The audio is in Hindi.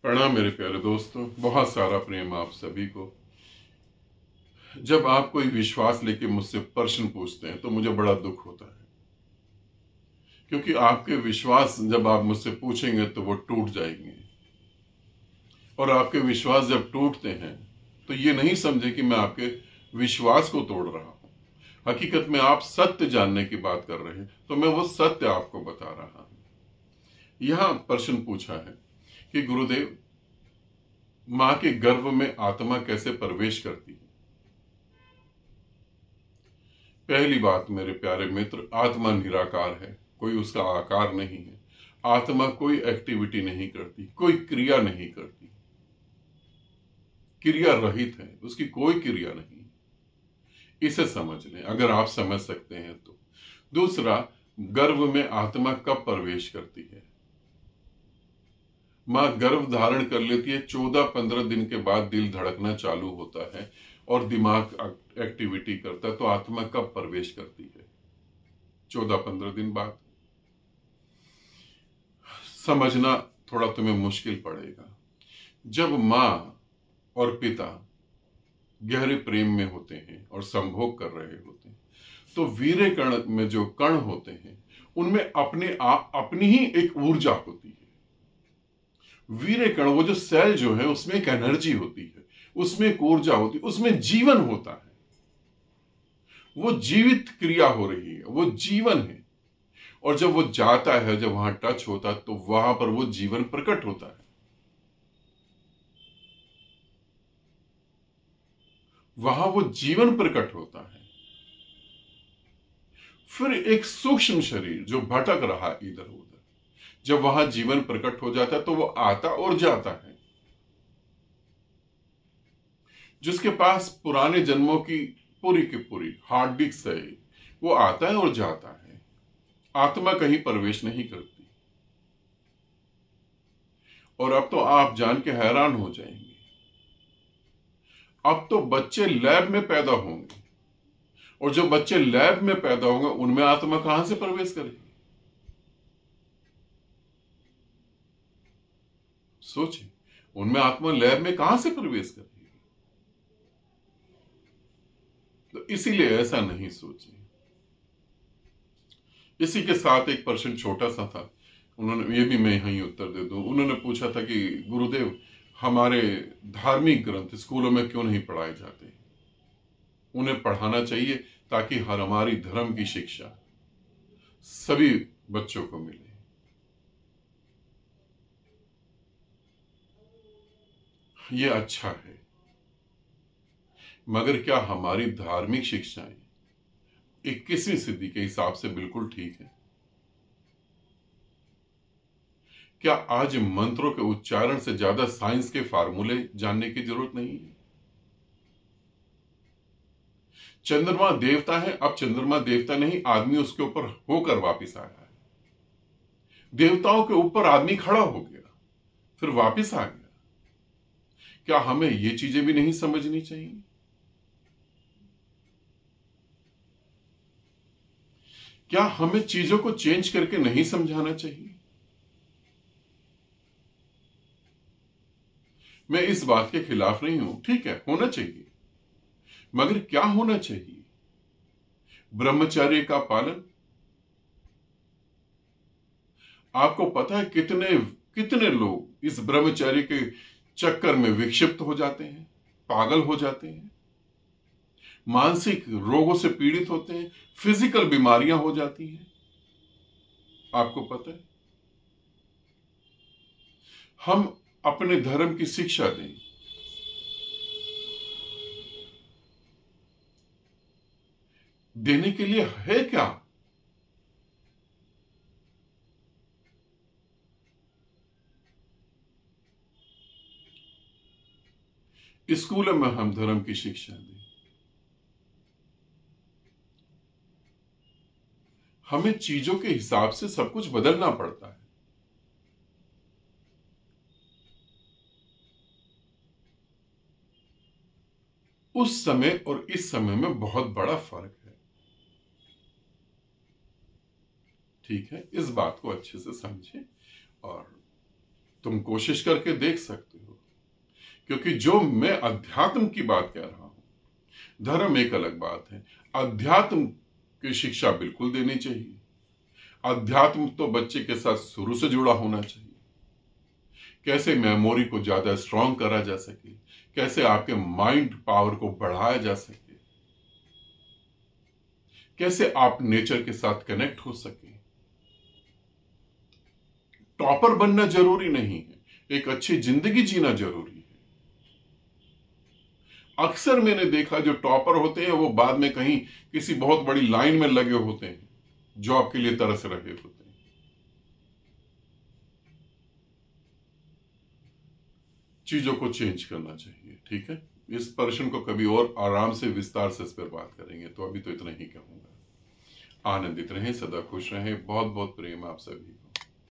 प्रणाम मेरे प्यारे दोस्तों, बहुत सारा प्रेम आप सभी को। जब आप कोई विश्वास लेके मुझसे प्रश्न पूछते हैं तो मुझे बड़ा दुख होता है, क्योंकि आपके विश्वास जब आप मुझसे पूछेंगे तो वो टूट जाएंगे। और आपके विश्वास जब टूटते हैं तो ये नहीं समझे कि मैं आपके विश्वास को तोड़ रहा हूं। हकीकत में आप सत्य जानने की बात कर रहे हैं तो मैं वो सत्य आपको बता रहा हूं। यहां प्रश्न पूछा है कि गुरुदेव, मां के गर्भ में आत्मा कैसे प्रवेश करती है? पहली बात मेरे प्यारे मित्र, आत्मा निराकार है, कोई उसका आकार नहीं है। आत्मा कोई एक्टिविटी नहीं करती, कोई क्रिया नहीं करती, क्रिया रहित है, उसकी कोई क्रिया नहीं। इसे समझ लें अगर आप समझ सकते हैं तो। दूसरा, गर्भ में आत्मा कब प्रवेश करती है? मां गर्भ धारण कर लेती है, 14-15 दिन के बाद दिल धड़कना चालू होता है और दिमाग एक्टिविटी करता है, तो आत्मा कब प्रवेश करती है? 14-15 दिन बाद। समझना थोड़ा तुम्हें मुश्किल पड़ेगा। जब मां और पिता गहरे प्रेम में होते हैं और संभोग कर रहे होते हैं तो वीर्य कण में जो कण होते हैं उनमें अपनी ही एक ऊर्जा होती है। वीर्य कण, वो जो सेल जो है, उसमें एक एनर्जी होती है, उसमें एक ऊर्जा होती है, उसमें जीवन होता है। वो जीवित क्रिया हो रही है, वो जीवन है। और जब वो जाता है, जब वहां टच होता है तो वहां पर वो जीवन प्रकट होता है। वहां वो जीवन प्रकट होता है। फिर एक सूक्ष्म शरीर जो भटक रहा इधर उधर, जब वहां जीवन प्रकट हो जाता है तो वो आता और जाता है। जिसके पास पुराने जन्मों की पूरी हार्ड डिस्क है, वो आता है और जाता है। आत्मा कहीं प्रवेश नहीं करती। और अब तो आप जान के हैरान हो जाएंगे, अब तो बच्चे लैब में पैदा होंगे, और जो बच्चे लैब में पैदा होंगे उनमें आत्मा कहां से प्रवेश करेगी? सोचिए, उनमें आत्मा लैब में कहां से प्रवेश करेगी? तो इसीलिए ऐसा नहीं सोचिए। इसी के साथ एक प्रश्न छोटा सा था, उन्होंने, ये भी मैं यहीं उत्तर दे दूं। उन्होंने पूछा था कि गुरुदेव, हमारे धार्मिक ग्रंथ स्कूलों में क्यों नहीं पढ़ाए जाते? उन्हें पढ़ाना चाहिए ताकि हर हमारी धर्म की शिक्षा सभी बच्चों को मिले। ये अच्छा है, मगर क्या हमारी धार्मिक शिक्षाएं 21वीं सदी के हिसाब से बिल्कुल ठीक है? क्या आज मंत्रों के उच्चारण से ज्यादा साइंस के फार्मूले जानने की जरूरत नहीं है? चंद्रमा देवता है, अब चंद्रमा देवता नहीं, आदमी उसके ऊपर होकर वापस आया है। देवताओं के ऊपर आदमी खड़ा हो गया, फिर वापस आ गया। क्या हमें ये चीजें भी नहीं समझनी चाहिए? क्या हमें चीजों को चेंज करके नहीं समझाना चाहिए? मैं इस बात के खिलाफ नहीं हूं, ठीक है, होना चाहिए, मगर क्या होना चाहिए? ब्रह्मचर्य का पालन। आपको पता है कितने कितने लोग इस ब्रह्मचर्य के चक्कर में विक्षिप्त हो जाते हैं, पागल हो जाते हैं, मानसिक रोगों से पीड़ित होते हैं, फिजिकल बीमारियां हो जाती हैं। आपको पता है, हम अपने धर्म की शिक्षा दें, देने के लिए है क्या? स्कूलों में हम धर्म की शिक्षा दें। हमें चीजों के हिसाब से सब कुछ बदलना पड़ता है। उस समय और इस समय में बहुत बड़ा फर्क है। ठीक है, इस बात को अच्छे से समझें और तुम कोशिश करके देख सकते हो, क्योंकि जो मैं अध्यात्म की बात कह रहा हूं, धर्म एक अलग बात है, अध्यात्म की शिक्षा बिल्कुल देनी चाहिए। अध्यात्म तो बच्चे के साथ शुरू से जुड़ा होना चाहिए। कैसे मेमोरी को ज्यादा स्ट्रांग करा जा सके, कैसे आपके माइंड पावर को बढ़ाया जा सके, कैसे आप नेचर के साथ कनेक्ट हो सके। टॉपर बनना जरूरी नहीं है, एक अच्छी जिंदगी जीना जरूरी है। अक्सर मैंने देखा जो टॉपर होते हैं वो बाद में कहीं किसी बहुत बड़ी लाइन में लगे होते हैं, जॉब के लिए तरस रहे होते हैं। चीजों को चेंज करना चाहिए, ठीक है। इस पर्सन को कभी और आराम से विस्तार से इस पर बात करेंगे, तो अभी तो इतना ही कहूंगा। आनंदित रहें, सदा खुश रहें, बहुत बहुत प्रेम आप सभी को।